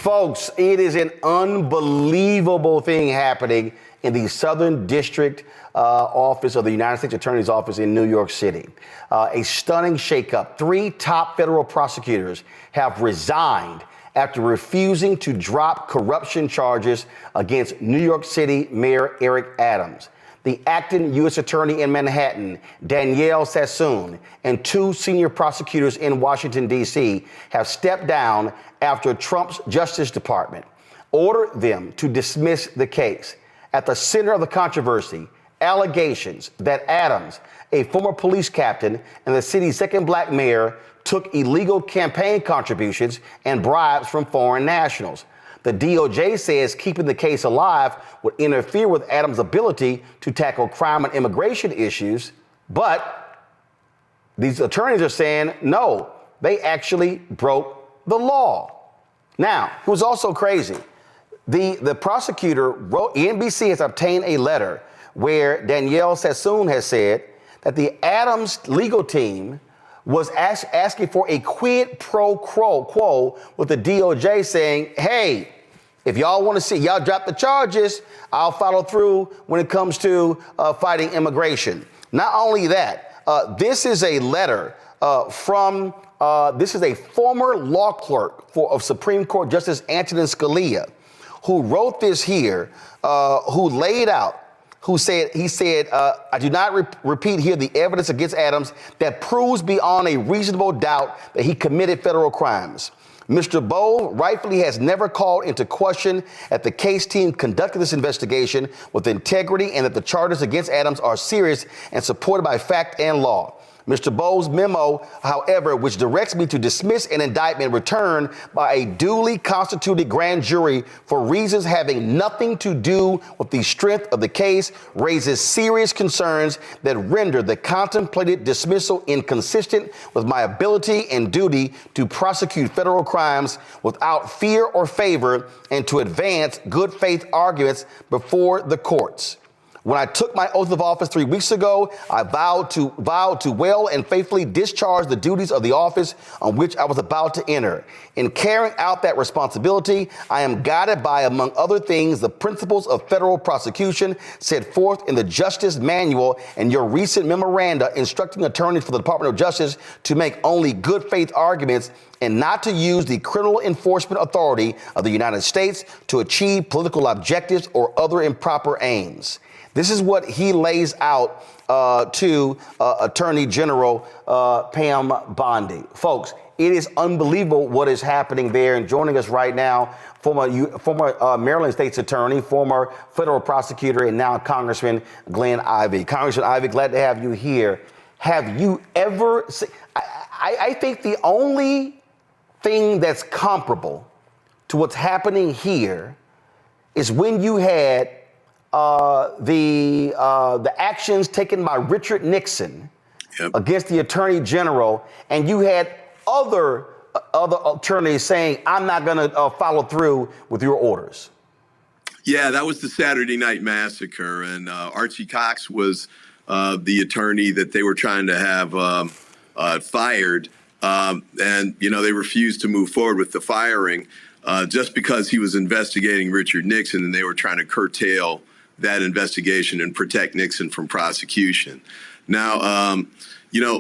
Folks, it is an unbelievable thing happening in the Southern District Office of the United States Attorney's Office in New York City. A stunning shakeup. 3 top federal prosecutors have resigned after refusing to drop corruption charges against New York City Mayor Eric Adams. The acting U.S. Attorney in Manhattan, Danielle Sassoon, and 2 senior prosecutors in Washington, D.C. have stepped down after Trump's Justice Department ordered them to dismiss the case. At the center of the controversy, allegations that Adams, a former police captain and the city's second black mayor, took illegal campaign contributions and bribes from foreign nationals. The DOJ says keeping the case alive would interfere with Adams' ability to tackle crime and immigration issues. But these attorneys are saying, no, they actually broke the law. Now, it was also crazy. The prosecutor wrote, NBC has obtained a letter where Danielle Sassoon has said that the Adams legal team was asking for a quid pro quo with the DOJ saying, hey, if y'all want to see, y'all drop the charges, I'll follow through when it comes to fighting immigration. Not only that, this is a letter this is a former law clerk of Supreme Court Justice Antonin Scalia, who wrote this here, who laid out, he said, I do not repeat here the evidence against Adams that proves beyond a reasonable doubt that he committed federal crimes. Mr. Bowe rightfully has never called into question that the case team conducted this investigation with integrity and that the charges against Adams are serious and supported by fact and law. Mr. Bowe's memo, however, which directs me to dismiss an indictment returned by a duly constituted grand jury for reasons having nothing to do with the strength of the case, raises serious concerns that render the contemplated dismissal inconsistent with my ability and duty to prosecute federal crimes without fear or favor and to advance good faith arguments before the courts. When I took my oath of office 3 weeks ago, I vowed to well and faithfully discharge the duties of the office on which I was about to enter. In carrying out that responsibility, I am guided by, among other things, the principles of federal prosecution set forth in the Justice Manual and your recent memoranda instructing attorneys for the Department of Justice to make only good faith arguments and not to use the criminal enforcement authority of the United States to achieve political objectives or other improper aims. This is what he lays out to Attorney General Pam Bondi. Folks, it is unbelievable what is happening there. And joining us right now, former Maryland State's Attorney, former federal prosecutor, and now Congressman Glenn Ivey. Congressman Ivey, glad to have you here. Have you ever seen, I think the only thing that's comparable to what's happening here is when you had the actions taken by Richard Nixon against the Attorney General, and you had other attorneys saying, I'm not going to follow through with your orders. Yeah, that was the Saturday Night Massacre, and Archie Cox was the attorney that they were trying to have fired, and they refused to move forward with the firing just because he was investigating Richard Nixon, and they were trying to curtail that investigation and protect Nixon from prosecution. Now,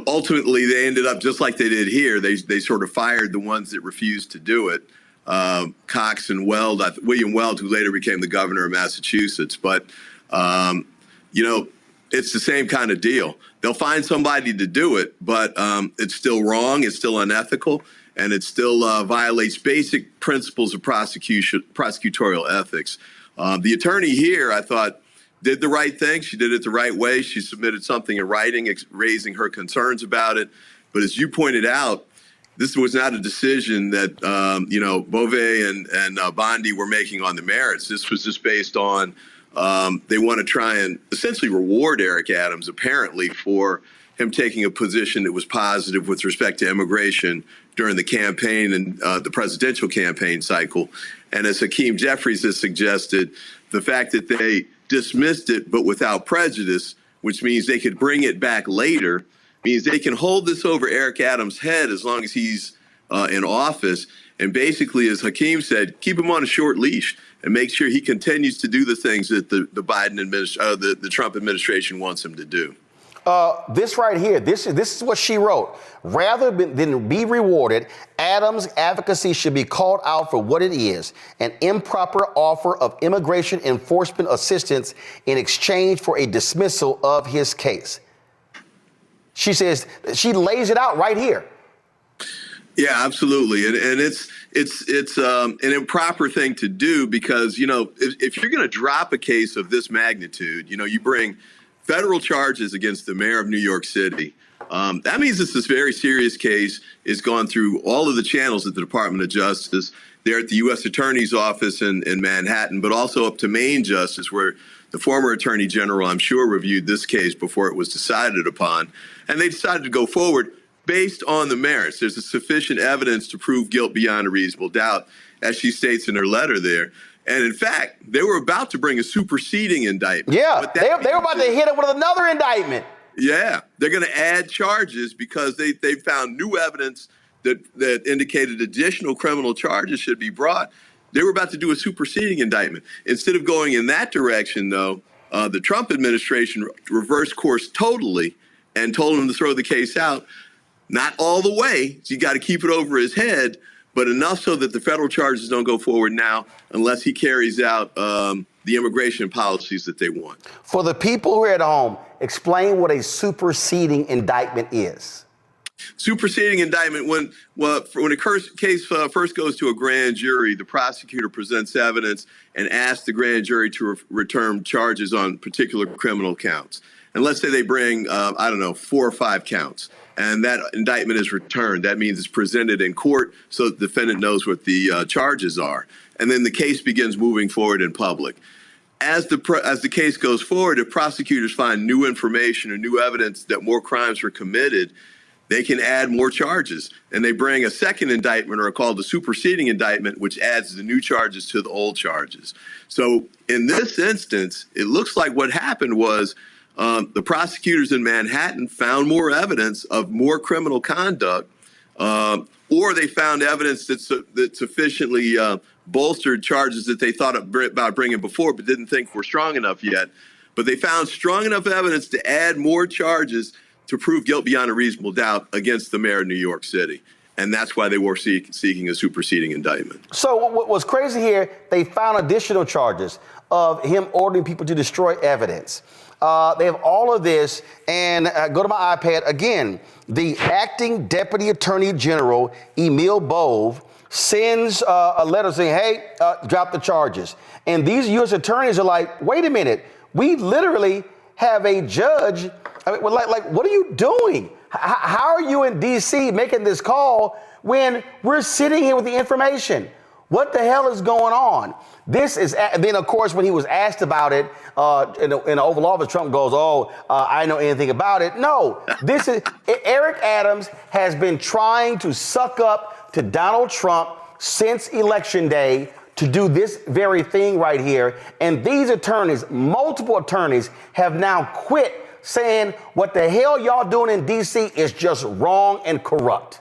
ultimately they ended up just like they did here. They sort of fired the ones that refused to do it. Cox and Weld, William Weld, who later became the governor of Massachusetts. But, it's the same kind of deal. They'll find somebody to do it, but it's still wrong. It's still unethical. And it still violates basic principles of prosecutorial ethics. The attorney here, I thought, did the right thing. She did it the right way. She submitted something in writing, raising her concerns about it. But as you pointed out, this was not a decision that, Bove and Bondi were making on the merits. This was just based on they want to try and essentially reward Eric Adams, apparently, for him taking a position that was positive with respect to immigration during the campaign and the presidential campaign cycle. And as Hakeem Jeffries has suggested, the fact that they dismissed it but without prejudice, which means they could bring it back later, means they can hold this over Eric Adams' head as long as he's in office And basically, as Hakeem said, keep him on a short leash and make sure he continues to do the things that the Trump administration wants him to do. This right here, this is what she wrote. Rather than be rewarded, Adams' advocacy should be called out for what it is, an improper offer of immigration enforcement assistance in exchange for a dismissal of his case. She says, she lays it out right here. Yeah, absolutely. And it's an improper thing to do because, if you're going to drop a case of this magnitude, you bring federal charges against the mayor of New York City. That means this very serious case is gone through all of the channels at the Department of Justice. They're at the U.S. Attorney's Office in Manhattan, but also up to Maine Justice, where the former Attorney General, I'm sure, reviewed this case before it was decided upon. And they decided to go forward based on the merits. There's a sufficient evidence to prove guilt beyond a reasonable doubt, as she states in her letter there. And in fact, they were about to bring a superseding indictment. Yeah, they were about to hit it with another indictment. Yeah, they're going to add charges because they found new evidence that indicated additional criminal charges should be brought. They were about to do a superseding indictment. Instead of going in that direction, though, the Trump administration reversed course totally and told him to throw the case out. Not all the way. So you got to keep it over his head, but enough so that the federal charges don't go forward now unless he carries out the immigration policies that they want. For the people who are at home, explain what a superseding indictment is. Superseding indictment, when a case first goes to a grand jury, the prosecutor presents evidence and asks the grand jury to return charges on particular criminal counts. And let's say they bring, 4 or 5 counts. And that indictment is returned. That means it's presented in court so the defendant knows what the charges are. And then the case begins moving forward in public. As the case goes forward, if prosecutors find new information or new evidence that more crimes were committed, they can add more charges. And they bring a second indictment, or called the superseding indictment, which adds the new charges to the old charges. So in this instance, it looks like what happened was the prosecutors in Manhattan found more evidence of more criminal conduct, or they found evidence that sufficiently bolstered charges that they thought about bringing before but didn't think were strong enough yet. But they found strong enough evidence to add more charges to prove guilt beyond a reasonable doubt against the mayor of New York City. And that's why they were seeking a superseding indictment. So what was crazy here, they found additional charges of him ordering people to destroy evidence. They have all of this, and go to my iPad again. The acting deputy attorney general, Emil Bove, sends a letter saying, hey, drop the charges. And these U.S. attorneys are like, wait a minute, we literally have a judge. I mean, what are you doing? How are you in D.C. making this call when we're sitting here with the information? What the hell is going on? This is, then of course, when he was asked about it in the Oval Office, Trump goes, I know anything about it. No, this is, Eric Adams has been trying to suck up to Donald Trump since Election Day to do this very thing right here. And these attorneys, multiple attorneys, have now quit, saying what the hell y'all doing in D.C. is just wrong and corrupt.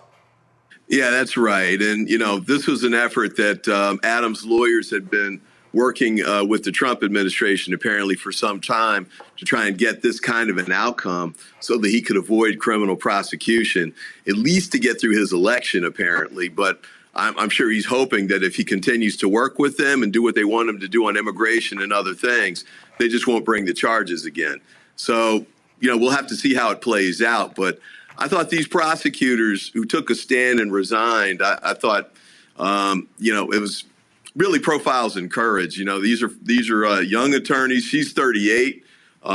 Yeah, that's right. And, this was an effort that Adams' lawyers had been working with the Trump administration apparently for some time to try and get this kind of an outcome so that he could avoid criminal prosecution, at least to get through his election, apparently. But I'm sure he's hoping that if he continues to work with them and do what they want him to do on immigration and other things, they just won't bring the charges again. So, we'll have to see how it plays out. But I thought these prosecutors who took a stand and resigned, I thought, it was really profiles in courage. These are young attorneys. She's 38.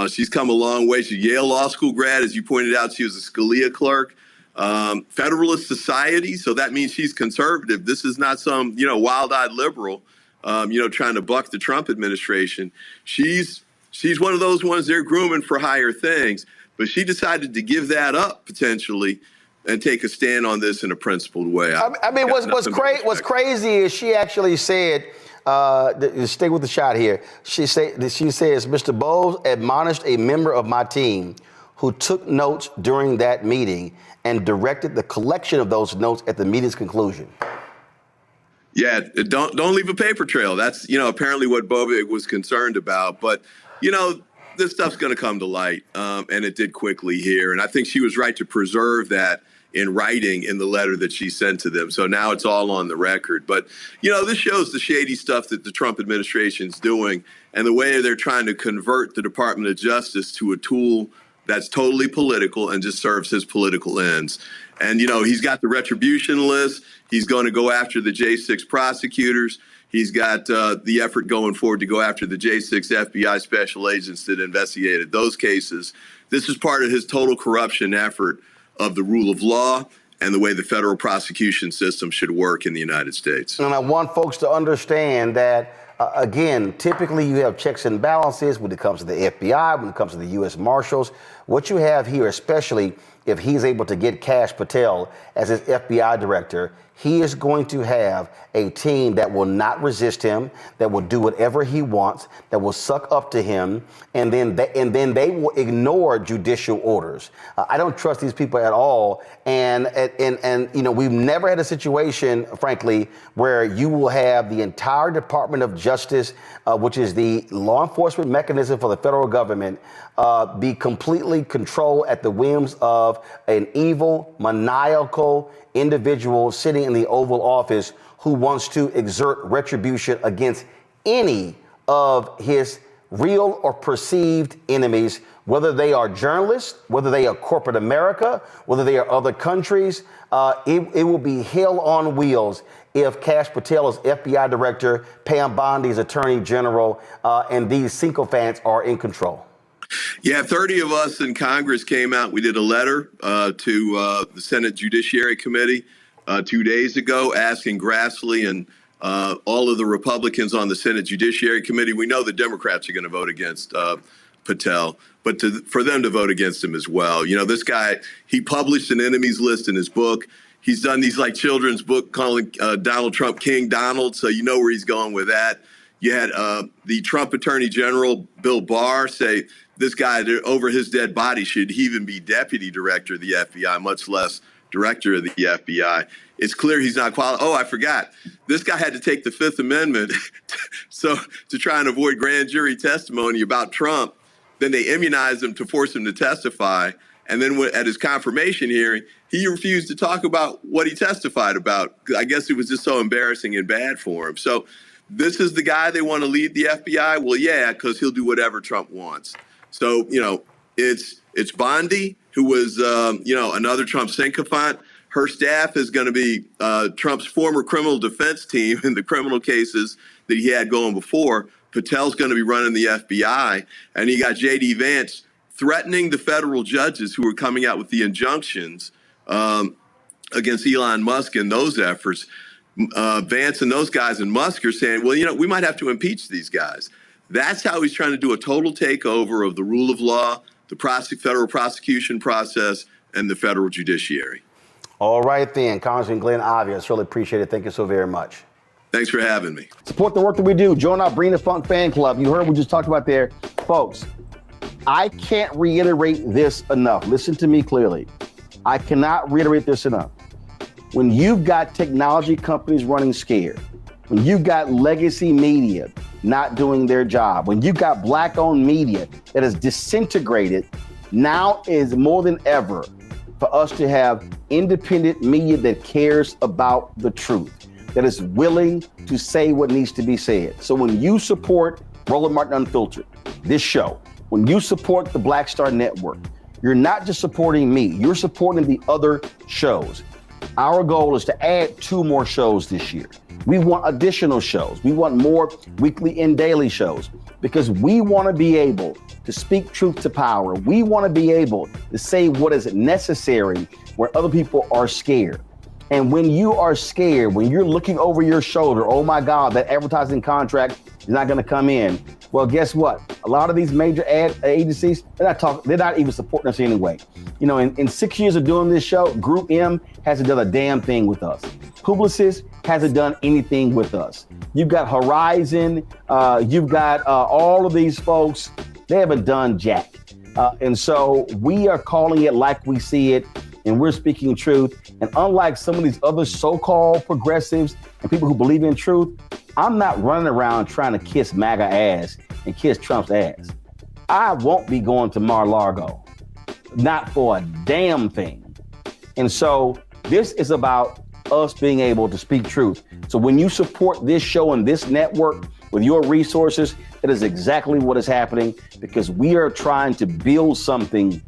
She's come a long way. She's a Yale Law School grad. As you pointed out, she was a Scalia clerk. Federalist Society. So that means she's conservative. This is not some, wild-eyed liberal, trying to buck the Trump administration. She's one of those ones they're grooming for higher things. But she decided to give that up potentially and take a stand on this in a principled way. What's crazy is she actually said, stay with the shot here. She says, Mr. Bowles admonished a member of my team who took notes during that meeting and directed the collection of those notes at the meeting's conclusion. Yeah, don't leave a paper trail. That's, apparently what Bobek was concerned about. But, this stuff's going to come to light, and it did quickly here. And I think she was right to preserve that in writing in the letter that she sent to them. So now it's all on the record. But, this shows the shady stuff that the Trump administration's doing and the way they're trying to convert the Department of Justice to a tool that's totally political and just serves his political ends. And, he's got the retribution list. He's going to go after the J6 prosecutors. He's got the effort going forward to go after the J6 FBI special agents that investigated those cases. This is part of his total corruption effort of the rule of law and the way the federal prosecution system should work in the United States. And I want folks to understand that, again, typically you have checks and balances when it comes to the FBI, when it comes to the U.S. Marshals. What you have here, especially if he's able to get Kash Patel as his FBI director, he is going to have a team that will not resist him, that will do whatever he wants, that will suck up to him, and then they will ignore judicial orders. I don't trust these people at all, and we've never had a situation, frankly, where you will have the entire Department of Justice, which is the law enforcement mechanism for the federal government, be completely controlled at the whims of an evil, maniacal individual sitting in the Oval Office who wants to exert retribution against any of his real or perceived enemies, whether they are journalists, whether they are corporate America, whether they are other countries. It will be hell on wheels if Kash Patel is FBI director, Pam Bondi is attorney general, and these sycophants are in control. Yeah, 30 of us in Congress came out. We did a letter to the Senate Judiciary Committee 2 days ago asking Grassley and all of the Republicans on the Senate Judiciary Committee. We know the Democrats are going to vote against Patel, but for them to vote against him as well. This guy, he published an enemies list in his book. He's done these children's book calling Donald Trump King Donald, so you know where he's going with that. You had the Trump Attorney General, Bill Barr, say this guy over his dead body should he even be deputy director of the FBI, much less director of the FBI. It's clear he's not qualified. Oh, I forgot. This guy had to take the Fifth Amendment to try and avoid grand jury testimony about Trump. Then they immunized him to force him to testify. And then at his confirmation hearing, he refused to talk about what he testified about. I guess it was just so embarrassing and bad for him. So this is the guy they want to lead the FBI? Well, yeah, because he'll do whatever Trump wants. So, it's Bondi, who was, another Trump sycophant. Her staff is going to be Trump's former criminal defense team in the criminal cases that he had going before. Patel's going to be running the FBI. And you got J.D. Vance threatening the federal judges who are coming out with the injunctions against Elon Musk and those efforts. Vance and those guys and Musk are saying, well, we might have to impeach these guys. That's how he's trying to do a total takeover of the rule of law, the federal prosecution process, and the federal judiciary. All right, then. Congressman Glenn Ivey, I certainly appreciate it. Thank you so very much. Thanks for having me. Support the work that we do. Join our Bring the Funk fan club. You heard what we just talked about there. Folks, I can't reiterate this enough. Listen to me clearly. I cannot reiterate this enough. When you've got technology companies running scared, when you've got legacy media not doing their job, when you've got black-owned media that is disintegrated, now is more than ever for us to have independent media that cares about the truth, that is willing to say what needs to be said. So when you support Roland Martin Unfiltered, this show, when you support the Black Star Network, you're not just supporting me, you're supporting the other shows. Our goal is to add 2 more shows this year. We want additional shows. We want more weekly and daily shows because we want to be able to speak truth to power. We want to be able to say what is necessary where other people are scared. And when you are scared, when you're looking over your shoulder, oh my God, that advertising contract is not going to come in. Well, guess what? A lot of these major ad agencies, they're not even supporting us anyway. In 6 years of doing this show, Group M hasn't done a damn thing with us. Publicis hasn't done anything with us. You've got Horizon, you've got all of these folks, they haven't done jack. And so we are calling it like we see it. and we're speaking truth. And unlike some of these other so-called progressives and people who believe in truth, I'm not running around trying to kiss MAGA ass and kiss Trump's ass. I won't be going to Mar-a-Lago, not for a damn thing. And so this is about us being able to speak truth. So when you support this show and this network with your resources, that is exactly what is happening, because we are trying to build something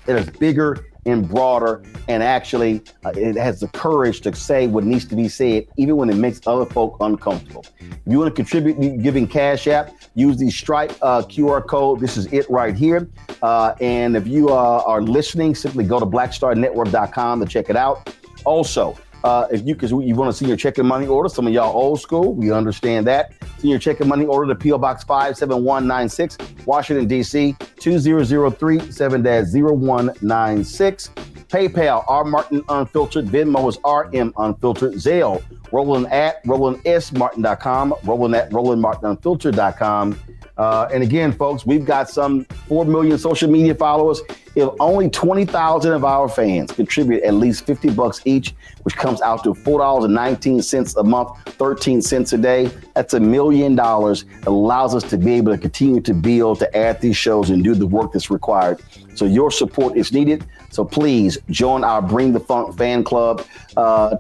that is bigger and broader, and actually it has the courage to say what needs to be said, even when it makes other folk uncomfortable. If you want to contribute giving Cash App, use the Stripe QR code. This is it right here. And if you are listening, simply go to blackstarnetwork.com to check it out. Also, if you want to see your checking money order, some of y'all old school, we understand that. See your checking money order to P.O. Box 57196, Washington, D.C., 2003 7-0196. PayPal, R. Martin Unfiltered. Venmo is RM Unfiltered. Zelle, Roland at RolandSMartin.com, Roland at RolandMartinUnfiltered.com. And again, folks, we've got some 4 million social media followers. If only 20,000 of our fans contribute at least $50 each, which comes out to $4.19 a month, 13 cents a day, that's $1 million. It allows us to be able to continue to build, to add these shows and do the work that's required. So your support is needed. So please join our Bring the Funk fan club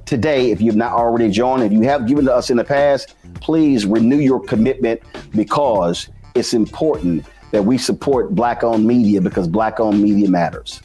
today if you've not already joined. If you have given to us in the past, please renew your commitment, because it's important that we support Black-owned media, because Black-owned media matters.